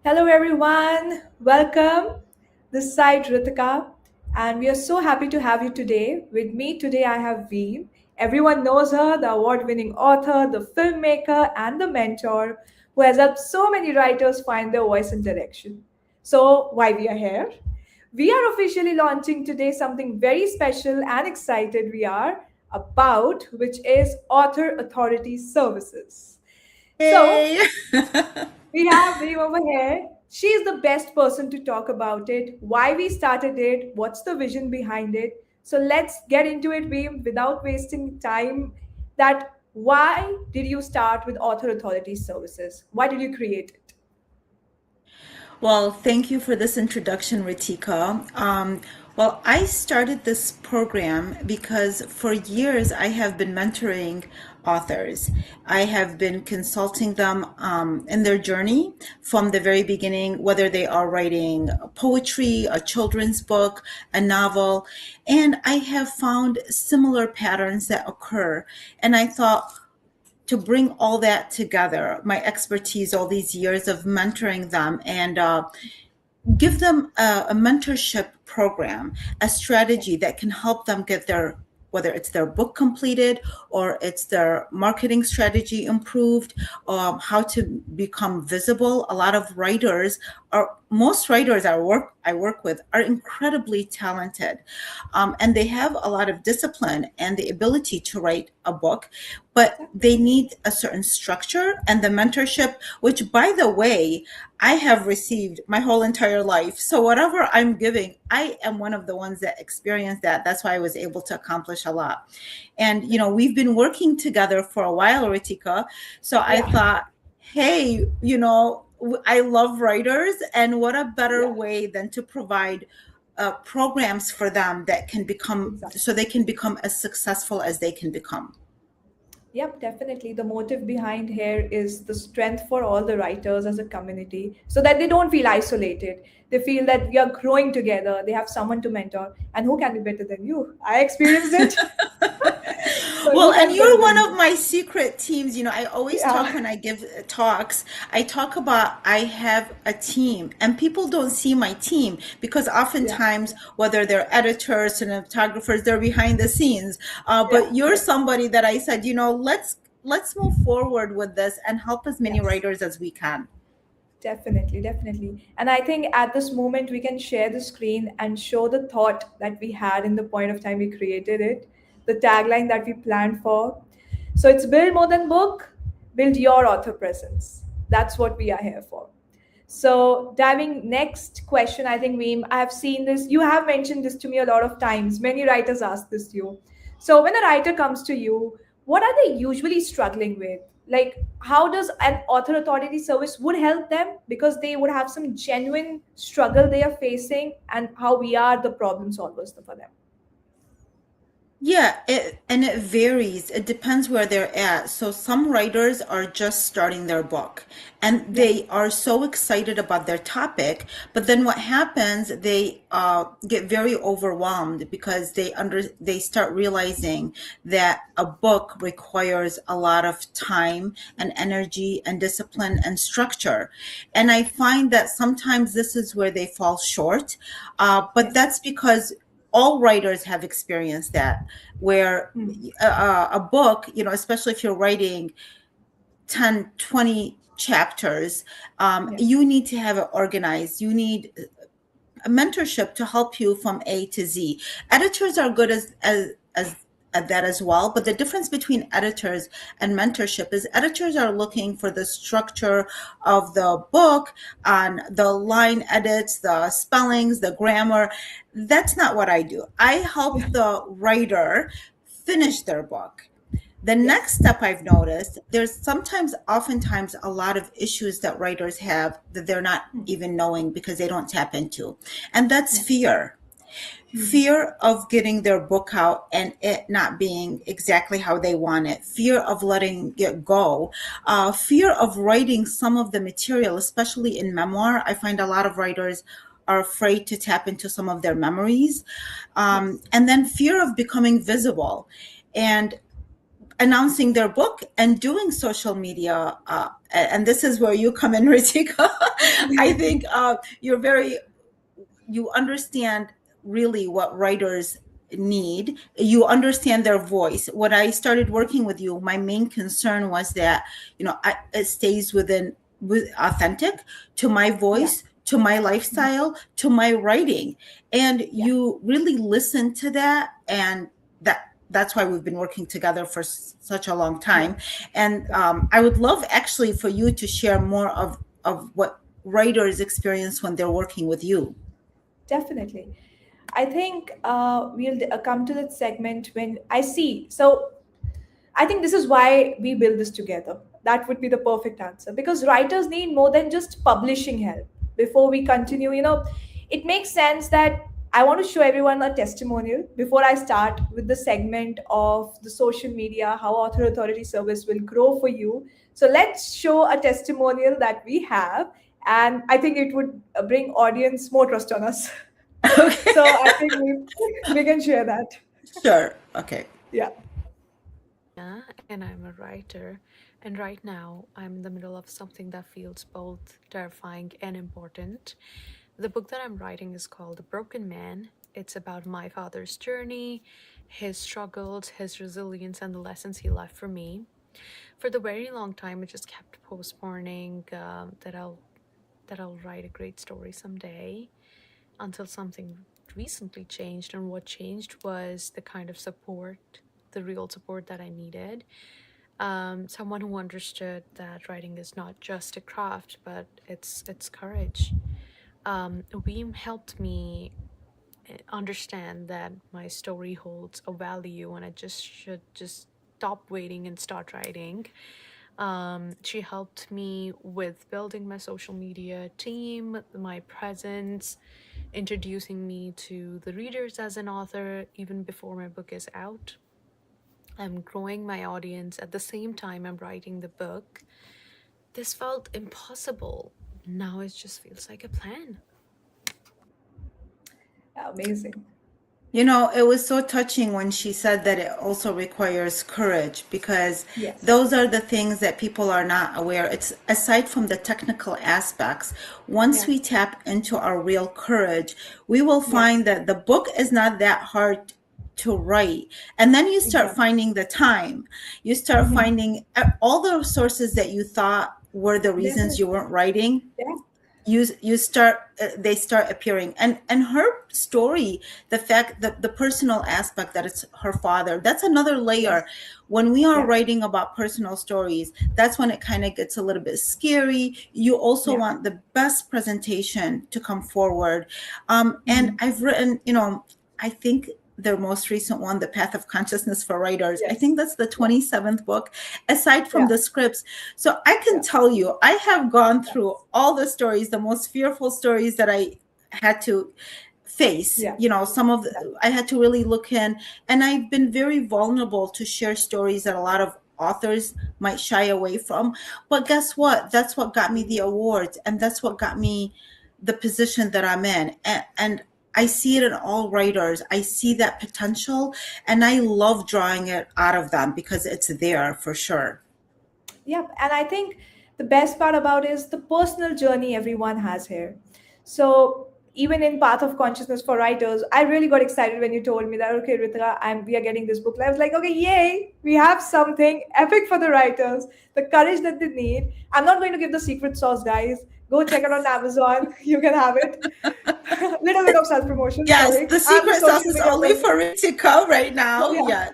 Hello, everyone. Welcome. This side Ritika, and we are so happy to have you today. With me today, I have Veem. Everyone knows her, the award-winning author, the filmmaker, and the mentor who has helped so many writers find their voice and direction. So, why we are here? We are officially launching today something very special and excited we are about, which is Author Authority Services. So, Hey. we have Veem over here. She is the best person to talk about it, why we started it, what's the vision behind it. So let's get into it, Veem, without wasting time. That why did you start with Author Authority Services? Why did you create it? Well, thank you for this introduction, Ritika. Well, I started this program because for years I have been mentoring authors. I have been consulting them in their journey from the very beginning, whether they are writing poetry, a children's book, a novel, and I have found similar patterns that occur. And I thought, to bring all that together, my expertise, all these years of mentoring them, and give them a mentorship program, a strategy that can help them get their, whether it's their book completed or it's their marketing strategy improved, how to become visible. A lot of writers are, most writers I work with are incredibly talented, and they have a lot of discipline and the ability to write a book, but they need a certain structure and the mentorship, which, by the way, I have received my whole entire life. So whatever I'm giving, I am one of the ones that experienced that. That's why I was able to accomplish a lot. And we've been working together for a while, Ritika. So I Yeah, thought, hey, I love writers, and what a better yeah, way than to provide programs for them that can become, exactly. so they can become as successful as they can become. Yep, definitely. The motive behind here is the strength for all the writers as a community so that they don't feel isolated. They feel that we are growing together. They have someone to mentor. And who can be better than you? I experienced it. So Well, who and can be better you're one than of you? my secret teams. I always talk Yeah. when I give talks, I talk about I have a team, and people don't see my team because Yeah. oftentimes, whether they're editors, cinematographers, they're behind the scenes. Yeah. But you're somebody that I said, let's move forward with this and help as many Yes. writers as we can. Definitely, definitely. And I think at this moment we can share the screen and show the thought that we had in the point of time we created it, the tagline that we planned for. So it's build more than book, build your author presence. That's what we are here for. So diving next question, I think Veem, I have seen this. You have mentioned this to me a lot of times. Many writers ask this to you. So when a writer comes to you, what are they usually struggling with? Like, how does an author authority service would help them because they would have some genuine struggle they are facing, and how we are the problem solvers for them. Yeah, it varies. It depends where they're at. So some writers are just starting their book and Yeah. they are so excited about their topic, but then what happens, they get very overwhelmed because they start realizing that a book requires a lot of time and energy and discipline and structure. And I find that sometimes this is where they fall short, but Yes. that's because all writers have experienced that, where Hmm. a book, especially if you're writing 10, 20 chapters, Yes. you need to have it organized. You need a mentorship to help you from A to Z. Editors are good as at that as well, but the difference between editors and mentorship is editors are looking for the structure of the book, on the line edits, the spellings, the grammar. That's not what I do. I help Yeah. the writer finish their book. The Yes. next step I've noticed, there's oftentimes, a lot of issues that writers have that they're not even knowing because they don't tap into. And that's Yes. fear. Fear of getting their book out and it not being exactly how they want it, fear of letting it go, fear of writing some of the material, especially in memoir. I find a lot of writers are afraid to tap into some of their memories. Yes. And then fear of becoming visible. And announcing their book and doing social media. And this is where you come in, Ritika. I think you understand really what writers need. You understand their voice. When I started working with you, my main concern was that, it stays with authentic to my Yeah, voice, to my lifestyle, to my writing. And yeah, you really listen to that. And that's why we've been working together for such a long yeah, time. And yeah. I would love actually for you to share more of what writers experience when they're working with you. Definitely. I think we'll come to that segment when I see. So I think this is why we build this together. That would be the perfect answer because writers need more than just publishing help. Before we continue, it makes sense that I want to show everyone a testimonial before I start with the segment of the social media, how Author Authority Service will grow for you. So let's show a testimonial that we have, and I think it would bring audience more trust on us. Okay. So I think we can share that. Sure. Okay. Yeah. Yeah, and I'm a writer. And right now, I'm in the middle of something that feels both terrifying and important. The book that I'm writing is called The Broken Man. It's about my father's journey, his struggles, his resilience, and the lessons he left for me. For the very long time, I just kept postponing that I'll write a great story someday until something recently changed. And what changed was the kind of support, the real support that I needed. Someone who understood that writing is not just a craft, but it's courage. Weem helped me understand that my story holds a value and I just should just stop waiting and start writing. She helped me with building my social media team, my presence, introducing me to the readers as an author even before my book is out. I'm growing my audience at the same time I'm writing the book. This felt impossible. Now it just feels like a plan. Amazing. It was so touching when she said that it also requires courage because Yes. those are the things that people are not aware. It's aside from the technical aspects. Once Yeah. we tap into our real courage, we will Yeah. find that the book is not that hard to write. And then you start Exactly. finding the time. You start Hmm. finding all the sources that you thought were the reasons you Definitely. weren't writing. Yeah. You start they start appearing, and her story, the fact that the personal aspect that it's her father, that's another layer. Yes. When we are Yeah. writing about personal stories, that's when it kind of gets a little bit scary. You also Yeah. want the best presentation to come forward. And Hmm. I've written, I think the most recent one, The Path of Consciousness for Writers, I Yes. think that's the Yeah. 27th book, aside from Yeah. the scripts. So I can Yeah. tell you, I have gone Yeah. through all the stories, the most fearful stories that I had to face. Yeah. Some of Yeah. I had to really look in, and I've been very vulnerable to share stories that a lot of authors might shy away from. But guess what? That's what got me the awards, and that's what got me the position that I'm in. And I see it in all writers. I see that potential, and I love drawing it out of them because it's there for sure. Yeah. And I think the best part about is the personal journey everyone has here. So even in Path of Consciousness for Writers, I really got excited when you told me that, okay, Ritika, we are getting this book. I was like, okay, yay, we have something epic for the writers, the courage that they need. I'm not going to give the secret sauce, guys. Go check it on Amazon. You can have it. Little bit of self promotion. Yes, Sorry, the I'm the secret sauce social is media only person. for Ritika right So now. yeah. Yeah.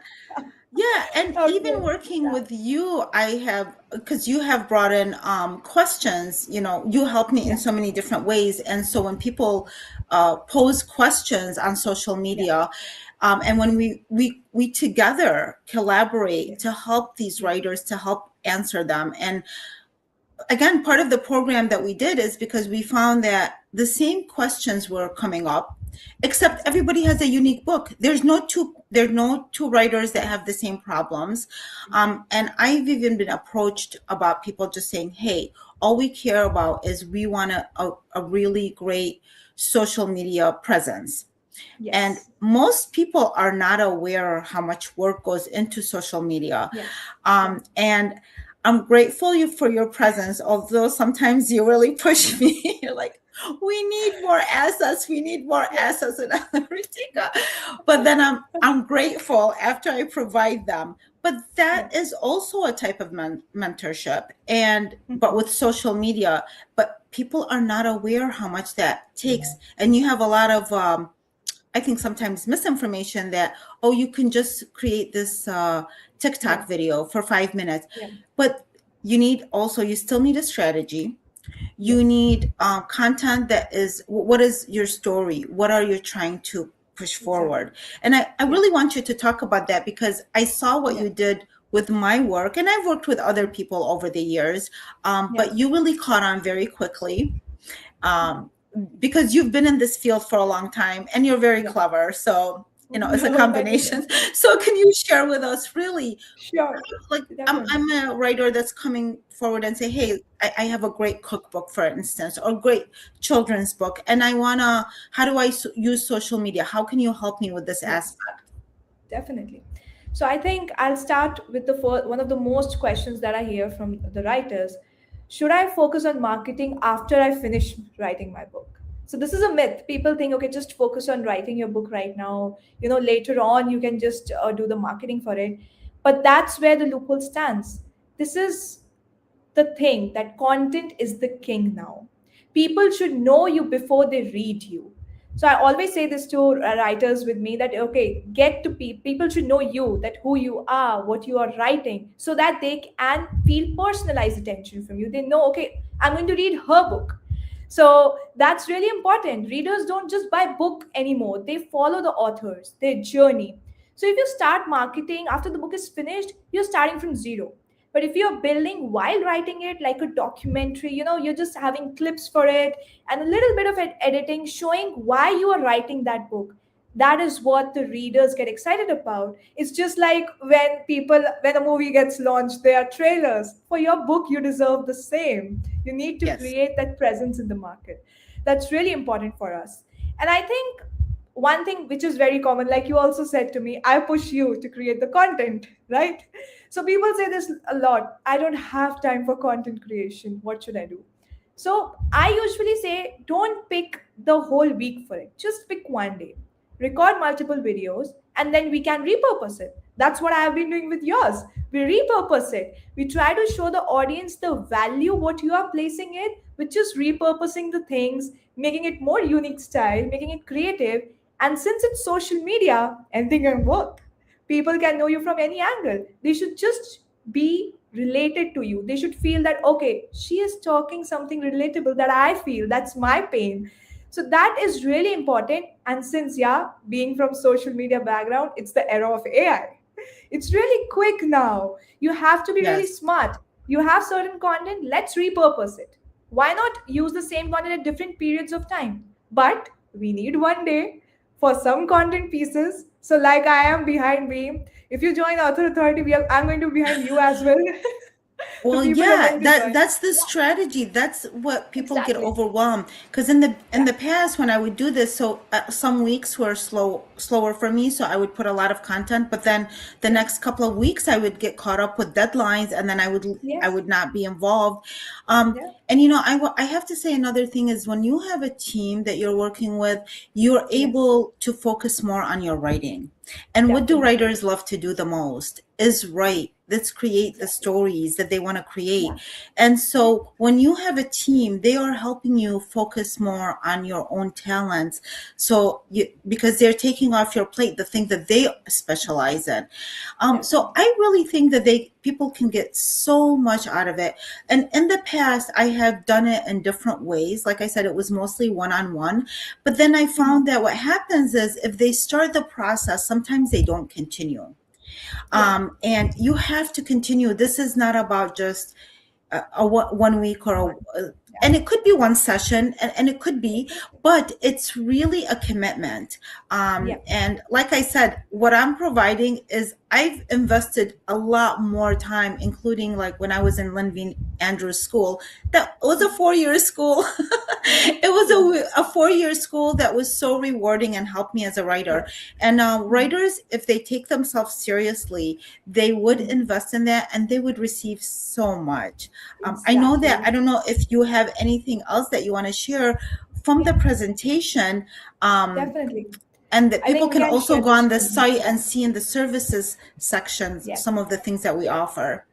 Yeah, and even Okay. working Yeah. with you, I have, because you have brought in questions, you help me in Yeah. so many different ways. And so when people pose questions on social Yeah. media, and when we together collaborate Yes. to help these Yeah. writers, to help answer them. And again, part of the program that we did is because we found that the same questions were coming up, except everybody has a unique book. There's no two writers that have the same problems. And I've even been approached about people just saying, hey, all we care about is we want a really great social media presence. And Yes. most people are not aware how much work goes into social media. Yes. Yeah. And I'm grateful for your presence, although sometimes you really push me. You're like, we need more assets. We need more assets in Ritika. But then I'm grateful after I provide them. But that is also a type of mentorship, and but with social media. But people are not aware how much that takes, and you have a lot of I think sometimes misinformation that, oh, you can just create this TikTok video for 5 minutes. But you still need a strategy. You need content that is, what is your story? What are you trying to push forward? And I really want you to talk about that, because I saw what you did with my work, and I've worked with other people over the years, but you really caught on very quickly. Because you've been in this field for a long time and you're very clever. So, it's a combination. So can you share with us really, like, I'm a writer that's coming forward and say, hey, I have a great cookbook, for instance, or great children's book. And how do I use social media? How can you help me with this aspect? Definitely. So I think I'll start with one of the most questions that I hear from the writers. Should I focus on marketing after I finish writing my book? So this is a myth. People think, okay, just focus on writing your book right now. Later on you can just do the marketing for it. But that's where the loophole stands. This is the thing, that content is the king now. People should know you before they read you. So I always say this to writers with me, that okay, get to people should know you, that who you are, what you are writing, so that they can feel personalized attention from you. They know, okay, I'm going to read her book. So that's really important. Readers don't just buy book anymore, they follow the authors, their journey. So if you start marketing after the book is finished, you're starting from zero. But if you're building while writing it, like a documentary, you're just having clips for it and a little bit of editing showing why you are writing that book. That is what the readers get excited about. It's just like when a movie gets launched, there are trailers. For your book, you deserve the same. You need to create that presence in the market. That's really important for us. And I think one thing which is very common, like you also said to me, I push you to create the content, right? So people say this a lot: I don't have time for content creation, what should I do? So I usually say, don't pick the whole week for it, just pick one day, record multiple videos, and then we can repurpose it. That's what I have been doing with yours. We repurpose it. We try to show the audience the value what you are placing it, which is repurposing the things, making it more unique style, making it creative. And since it's social media, anything can work. People can know you from any angle. They should just be related to you. They should feel that, okay, she is talking something relatable that I feel. That's my pain. So that is really important. And since, being from social media background, it's the era of AI. It's really quick now. You have to be really smart. You have certain content, let's repurpose it. Why not use the same content at different periods of time? But we need one day for some content pieces. So like I am behind me. If you join Author Authority, I'm going to be behind you as well. Well, yeah, that's the strategy. That's what people get overwhelmed, because in the past when I would do this, so some weeks were slower for me, so I would put a lot of content, but then the next couple of weeks I would get caught up with deadlines, and then I would not be involved. And I have to say, another thing is, when you have a team that you're working with, you're able to focus more on your writing. And what do writers love to do the most is write. Let's create the stories that they want to create. And so when you have a team, they are helping you focus more on your own talents. So because they're taking off your plate the thing that they specialize in. So I really think that people can get so much out of it. And in the past, I have done it in different ways. Like I said, it was mostly one-on-one. But then I found that what happens is, if they start the process, sometimes they don't continue. And you have to continue. This is not about just a 1 week and it could be one session, and it could be, but it's really a commitment. And like I said, what I'm providing is, I've invested a lot more time, including like when I was in Linveen Andrews School. That was a 4-year school. It was Yes. a 4-year school that was so rewarding and helped me as a writer. Yes. And Mhm. writers, if they take themselves seriously, they would Mhm. invest in that and they would receive so much. I know that, Exactly. I don't know if you have anything else that you want to share from the Yeah, presentation. Um, definitely. and that I people think we can can also share go the on the screen. site Yeah. and see in the services sections Yes. some of the things that we offer.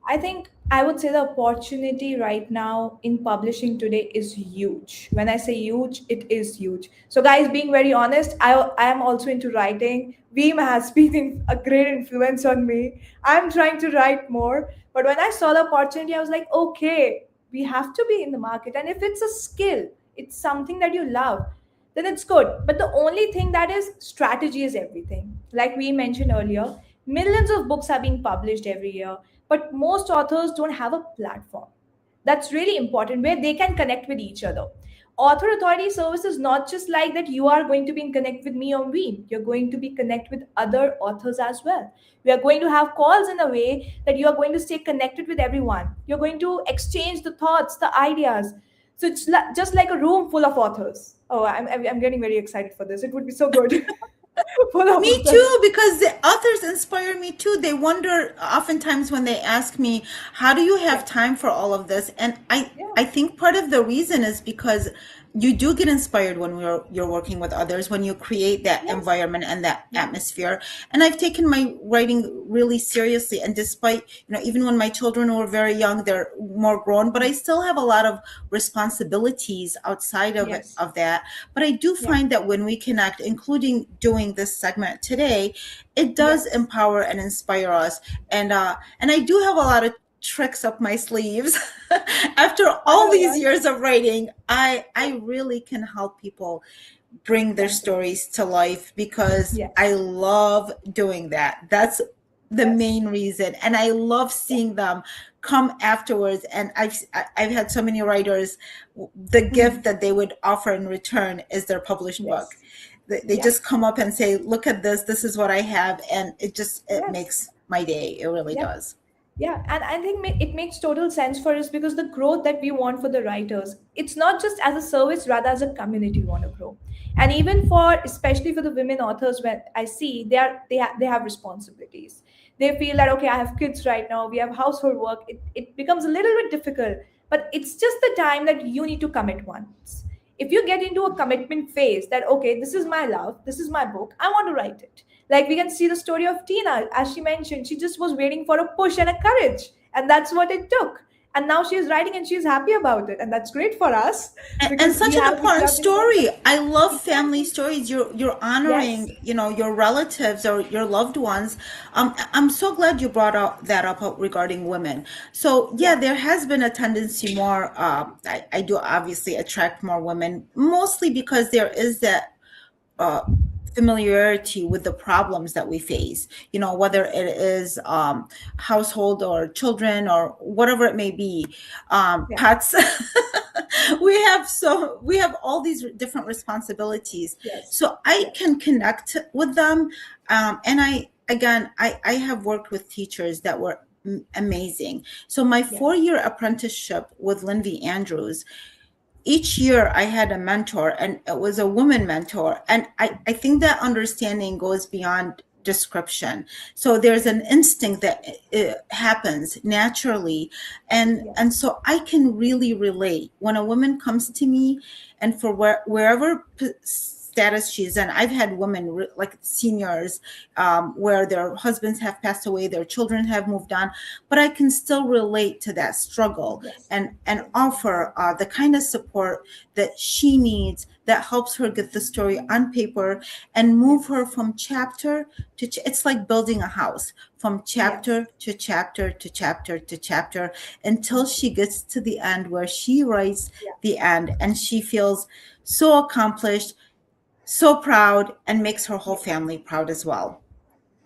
I think I would say the opportunity right now in publishing today is huge. When I say huge, it is huge. So, guys, being very honest, I am also into writing. Veem has been a great influence on me. I'm trying to write more. But when I saw the opportunity, I was like, okay, we have to be in the market. And if it's a skill, it's something that you love, then it's good. But the only thing that is strategy is everything. Like we mentioned earlier, millions of books are being published every year, but most authors don't have a platform. That's really important where they can connect with each other. Author authority service is not just like that you are going to be in connect with me on Veeam. You're going to be connect with other authors as well. We are going to have calls in a way that you are going to stay connected with everyone. You're going to exchange the thoughts, the ideas. So it's just like a room full of authors. Oh, I'm getting very excited for this. It would be so good. Full of Me authors. too, because the authors inspire me too. They wonder oftentimes when they ask me, how do you Yeah. have time for all of this? And Yeah. I think part of the reason is because you do get inspired when you're working with others, when you create that Yes. environment and that Yeah. atmosphere. And I've taken my writing really seriously. And despite, even when my children were very young, they're more grown, but I still have a lot of responsibilities outside Yes. of that. But I do Yeah. find that when we connect, including doing this segment today, it does Yes. empower and inspire us. And I do have a lot of tricks up my sleeves. After all Oh, these yeah. years of writing, I really can help people bring their That's it. stories to life because I Yes. love doing that. That's the Yes. main reason, and I love Yeah. seeing them come afterwards. And I've had so many writers, the gift Mhm. that they would offer in return is their published book. Yes. They Yeah. just come up and say, look at this is what I have, and it Yes. makes my day. It really Yeah. does. Yeah, and I think it makes total sense for us because the growth that we want for the writers, it's not just as a service, rather as a community we want to grow. And even for, especially for the women authors, when I see they have responsibilities. They feel that okay, I have kids right now, we have household work. It becomes a little bit difficult, but it's just the time that you need to commit once. If you get into a commitment phase that okay, this is my love, this is my book, I want to write it, like we can see the story of Tina, as she mentioned, she just was waiting for a push and a courage, and that's what it took. And now she's writing and she's happy about it, and that's great for us And because such an we important have been mentored. story. I love family Exactly. stories. You're Yes. honoring, your relatives or your loved ones. I'm so glad you brought up that up regarding women. So yeah, Yeah. there has been a tendency more. I do obviously attract more women, mostly because there is that uh, familiarity with the problems that we face, whether Yes. it is household or children or whatever it may be, Yeah. pets. We have all these different responsibilities, Yes. so I Yes. can connect with them. And I have worked with teachers that were amazing. So my Yeah. 4-year apprenticeship with Linvey Andrews, each year I had a mentor, and it was a woman mentor. And I think that understanding goes beyond description. So there's an instinct that it happens naturally. And Yes. so I can really relate when a woman comes to me, and for wherever status she's in. I've had women like seniors, where their husbands have passed away, their children have moved on, but I can still relate to that struggle Yes. and Yes. offer the kind of support that she needs, that helps her get the story on paper and move her Yes. from chapter to it's like building a house, from Yes. chapter to chapter to chapter to chapter, until Yes. she gets to the end where she writes Yeah. the end and she feels so accomplished, so proud, and makes her whole Yes. family proud as well.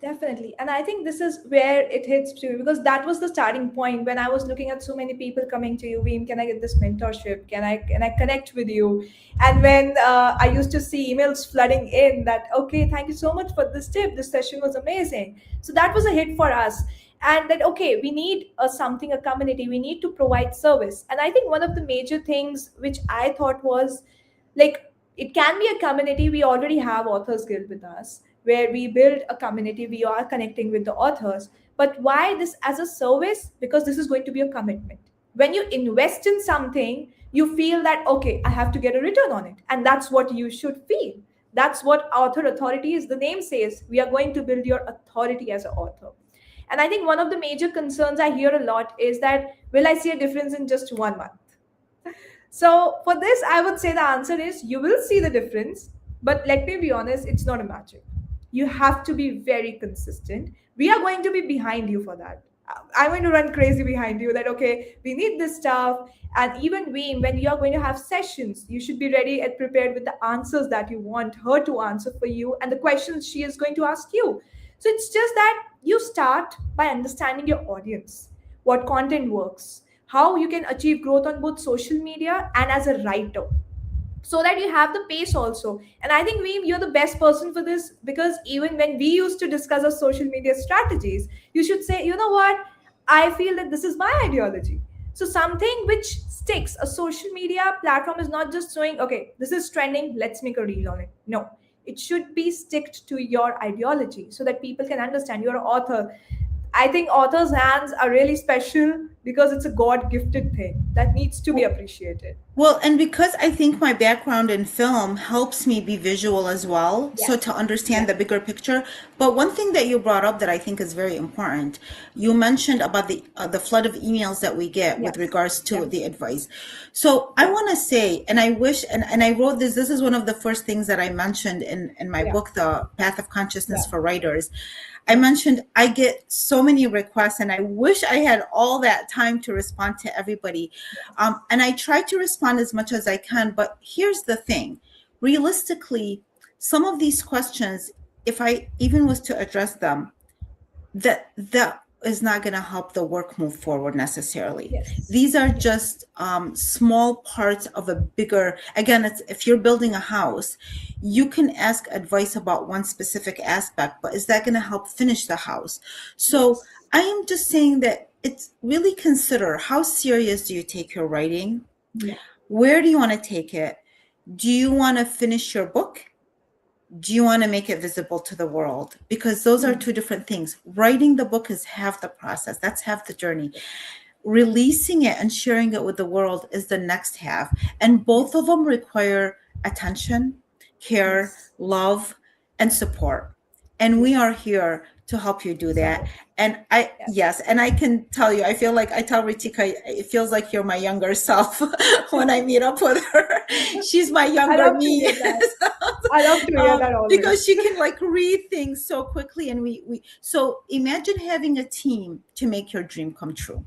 Definitely. And I think this is where it hits to, because that was the starting point when I was looking at so many people coming to you, Veem, can I get this mentorship? Can I connect with you? And when I used to see emails flooding in that, okay, thank you so much for this tip. This session was amazing. So that was a hit for us. And that, okay, we need a community, we need to provide service. And I think one of the major things which I thought was like, it can be a community. We already have Authors Guild with us, where we build a community, we are connecting with the authors. But why this as a service? Because this is going to be a commitment. When you invest in something, you feel that, okay, I have to get a return on it. And that's what you should feel. That's what author authority is. The name says we are going to build your authority as an author. And I think one of the major concerns I hear a lot is that, will I see a difference in just 1 month? So for this, I would say the answer is you will see the difference, but let me be honest, it's not a magic. You have to be very consistent. We are going to be behind you for that. I'm going to run crazy behind you that, okay, we need this stuff. And even we, when you are going to have sessions, you should be ready and prepared with the answers that you want her to answer for you and the questions she is going to ask you. So it's just that you start by understanding your audience, what content works, how you can achieve growth on both social media and as a writer, so that you have the pace also. And I think you're the best person for this, because even when we used to discuss our social media strategies, you should say, you know what, I feel that this is my ideology. So something which sticks, a social media platform is not just showing, okay, this is trending, let's make a reel on it. No, it should be sticked to your ideology so that people can understand you're an author. I think authors' hands are really special because it's a God gifted thing that needs to be appreciated. Well, and because I think my background in film helps me be visual as well, so to Yes. understand Yeah. the bigger picture. But one thing that you brought up that I think is very important, you mentioned about the flood of emails that we get with Yes. regards to Yeah. the advice. So I Yeah. want to say, and I wish, and I wrote this, this is one of the first things that I mentioned in my Yeah. book, The Path of Consciousness Yeah. for Writers. I Yeah. mentioned I get so many requests, and I wish I had all that time to respond to everybody. And I try to respond as much as I can. But here's the thing, realistically, some of these questions, if I even was to address them, that is not going to help the work move forward necessarily. Yes. These are just small parts of a bigger, again, it's, if you're building a house, you can ask advice about one specific aspect, but is that going to help finish the house? So Yes. I am just saying that it's really, consider, how serious do you take your writing? Yeah. Where do you want to take it? Do you want to finish your book? Do you want to make it visible to the world? Because those are two different things. Writing the book is half the process. That's half the journey. Releasing it and sharing it with the world is the next half. And both of them require attention, care, Yes. love, and support. And we are here to help you do that. And yes, and I can tell you, I feel like I tell Ritika, it feels like you're my younger self when I meet up with her. She's my I younger love to me. hear that. I love to hear that always. Because she can like read things so quickly, and we so imagine having a team to make your dream come true.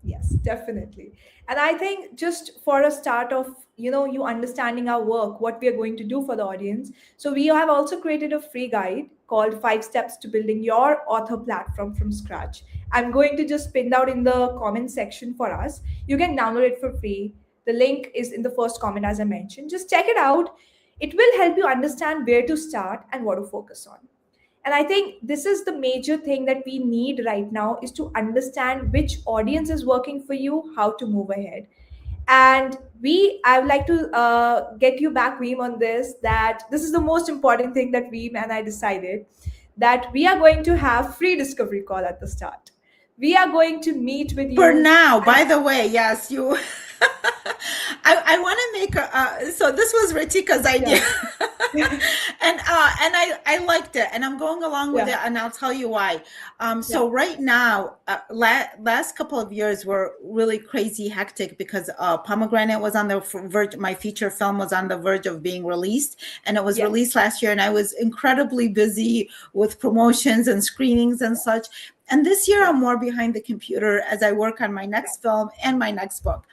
Yes, definitely. And I think just for a start of, you understanding our work, what we are going to do for the audience. So we have also created a free guide called 5 Steps to Building Your Author Platform from Scratch. I'm going to just pin out in the comment section for us. You can download it for free. The link is in the first comment, as I mentioned. Just check it out. It will help you understand where to start and what to focus on. And I think this is the major thing that we need right now, is to understand which audience is working for you, how to move ahead. And I would like to get you back, Veem, on this, that this is the most important thing that Veem and I decided, that we are going to have free discovery call at the start. We are going to meet with you. For now, by the way, yes, you. I want to make so this was Ritika's idea. And I liked it, and I'm going along with it, and I'll tell you why. So right now, last couple of years were really crazy hectic because Pomegranate was on the verge. My feature film was on the verge of being released, and it was released last year, and I was incredibly busy with promotions and screenings and such. And this year I'm more behind the computer as I work on my next film and my next book.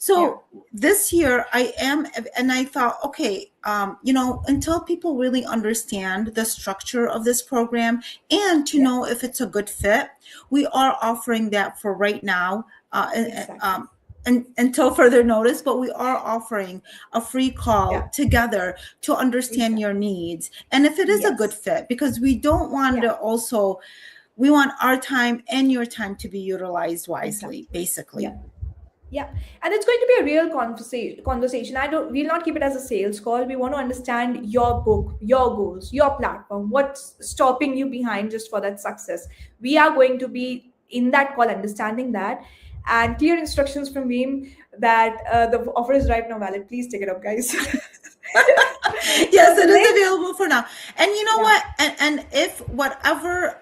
So this year I am, and I thought, okay, until people really understand the structure of this program and to Yeah. know if it's a good fit, we are offering that for right now, Exactly. and until further notice, but we are offering a free call Yeah. together to understand Exactly. your needs. And if it is a good Yes. fit, because we don't want Yeah. to also, we want our time and your time to be utilized wisely, Exactly. basically. Yeah, and it's going to be a real conversation. We'll not keep it as a sales call. We want to understand your book, your goals, your platform, what's stopping you behind just for that success. We are going to be in that call understanding that, and clear instructions from Veem that the offer is right now valid. Please take it up, guys. So Yes, the it is link, available for now. And you know yeah, what? And if whatever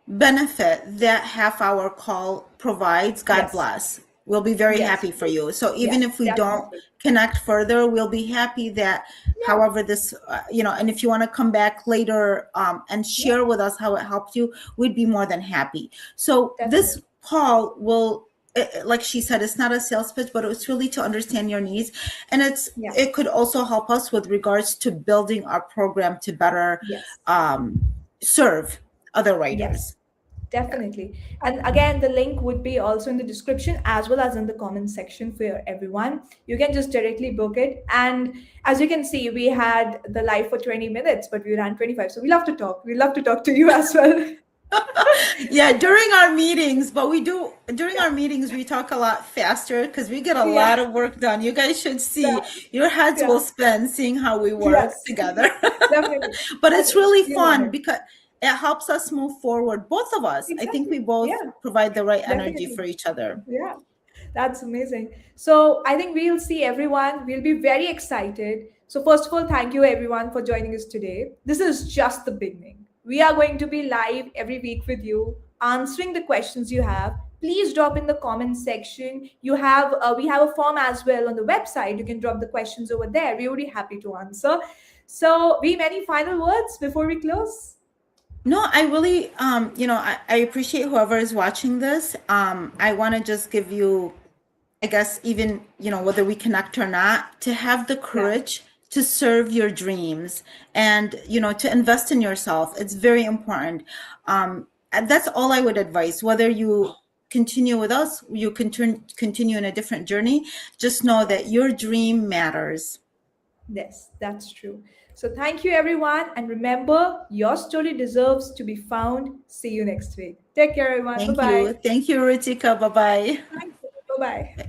benefit that half-hour call provides, God yes, bless. We'll be very yes, happy for you. So yeah, even if we don't definitely, connect further, we'll be happy that yeah, however this, and if you want to come back later and yeah, share with us how it helped you, we'd be more than happy. So this definitely, call will, like she said, it's not a sales pitch, but it's really to understand your needs. And yeah, it could also help us with regards to building our program to better yes, serve other yes. writers. Definitely. And again, the link would be also in the description as well as in the comment section for everyone. You can just directly book it. And as you can see, we had the live for 20 minutes, but we ran 25. So we love to talk. We love to talk to you as well. Yeah, during our meetings, but during our meetings, we talk a lot faster because we get a Yeah. lot of work done. You guys should Yeah. see, your heads Yeah. will spin seeing how we work Yes. together. Definitely. But And it's really you want fun it. because it helps us move forward. Both of us, I think we Exactly. both Yeah. provide the right energy Definitely. for each other. Yeah. That's amazing. So I think we'll see everyone. We'll be very excited. So, first of all, thank you everyone for joining us today. This is just the beginning. We are going to be live every week with you, answering the questions you have. Please drop in the comment section. We have a form as well on the website. You can drop the questions over there. We're really happy to answer. So, we any final words before we close? No, I really, I appreciate whoever is watching this. I want to just give you, I guess, even, whether we connect or not, to have the Yeah. courage to serve your dreams and, to invest in yourself. It's very important. And that's all I would advise, whether you continue with us, you continue in a different journey, just know that your dream matters. Yes, that's true. So thank you, everyone. And remember, your story deserves to be found. See you next week. Take care, everyone. Bye Thank you. bye. Thank you, Ritika. Bye-bye. Thank you. Bye bye.